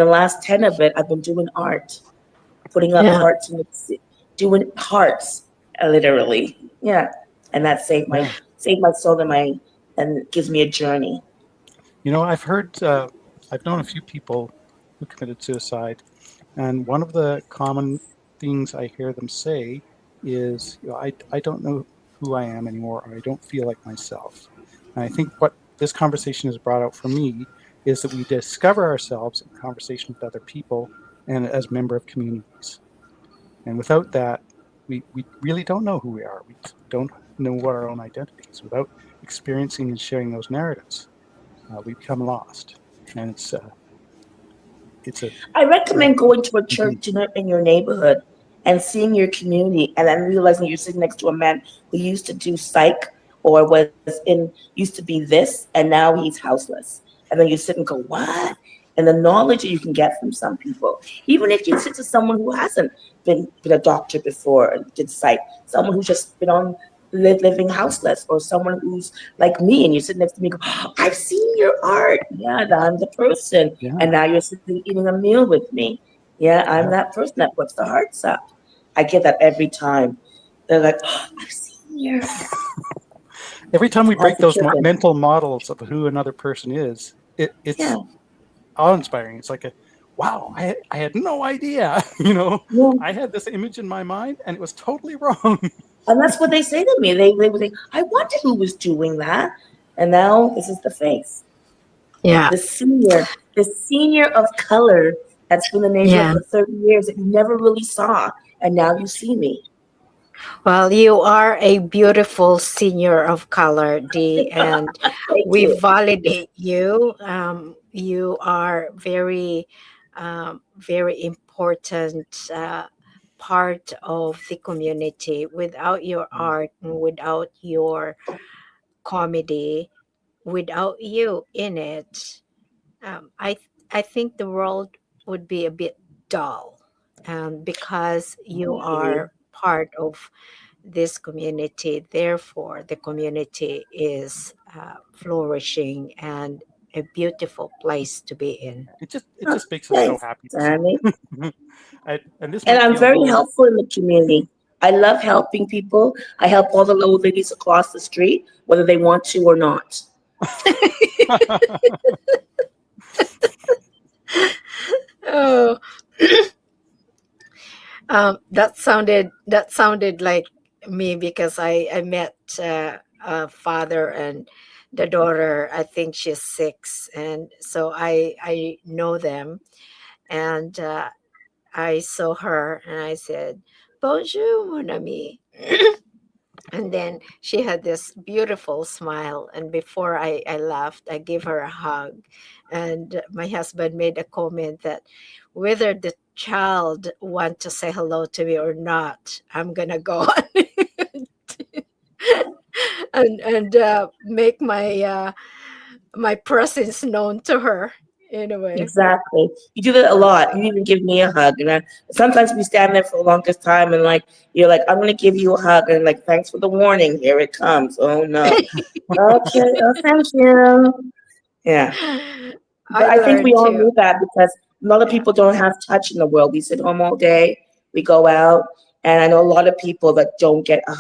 the last 10 of it, I've been doing art, putting up Yeah. hearts and doing hearts, literally. Yeah. And that Yeah. saved my soul and gives me a journey. I've heard, I've known a few people who committed suicide, and one of the common things I hear them say is, I don't know who I am anymore, or I don't feel like myself. And I think what this conversation has brought out for me is that we discover ourselves in conversation with other people and as member of communities. And without that, we really don't know who we are. We don't know what our own identity is. Without experiencing and sharing those narratives, we become lost. And it's a I recommend going to a Mhm. church in your neighborhood and seeing your community and then realizing you're sitting next to a man who used to do psych or used to be this and now he's houseless. And then you sit and go, what? And the knowledge that you can get from some people, even if you sit to someone who hasn't been a doctor before and did psych, someone who's just been on living houseless, or someone who's like me and you sit next to me and go, oh, I've seen your art. Yeah, I'm the person. Yeah, And now you're sitting eating a meal with me. Yeah, I'm yeah. that person that puts the hearts up. I get that every time. They're like, oh, I've seen your Every time we as break a those kitten. mental models of who another person is, Yeah, it's awe-inspiring. It's like wow, I had no idea. yeah. I had this image in my mind, and it was totally wrong. And that's what they say to me. They would say, I wonder who was doing that. And now this is the face. Yeah. The senior of color that's been in the neighborhood Yeah. for 30 years that you never really saw. And now you see me. Well, you are a beautiful senior of color, Dee, and Thank we you. validate you. You are very important part of the community. Without your art and without your comedy, without you in it, I think the world would be a bit dull, because you I hear you. are part of this community. Therefore, the community is flourishing and a beautiful place to be in. It just makes us so Thanks, happy to see. Sammy. And this And might I'm feel a very little. helpful in the community. I love helping people. I help all the old ladies across the street, whether they want to or not. Oh, that sounded like me, because I met a father and the daughter. I think she's 6, and so I know them, and I saw her and I said, "Bonjour, mon ami." And then she had this beautiful smile. And before I left, I gave her a hug. And my husband made a comment that whether the child want to say hello to me or not, I'm gonna go on and make my presence known to her anyway. Exactly. You do that a lot. You even give me a hug. And sometimes we stand there for the longest time and like you're like, I'm gonna give you a hug and like thanks for the warning. Here it comes. Oh no. Okay, oh thank you. Yeah. But I I think we learned all to. knew that because a lot of Yeah. people don't have touch in the world. We sit home all day, we go out, and I know a lot of people that don't get a hug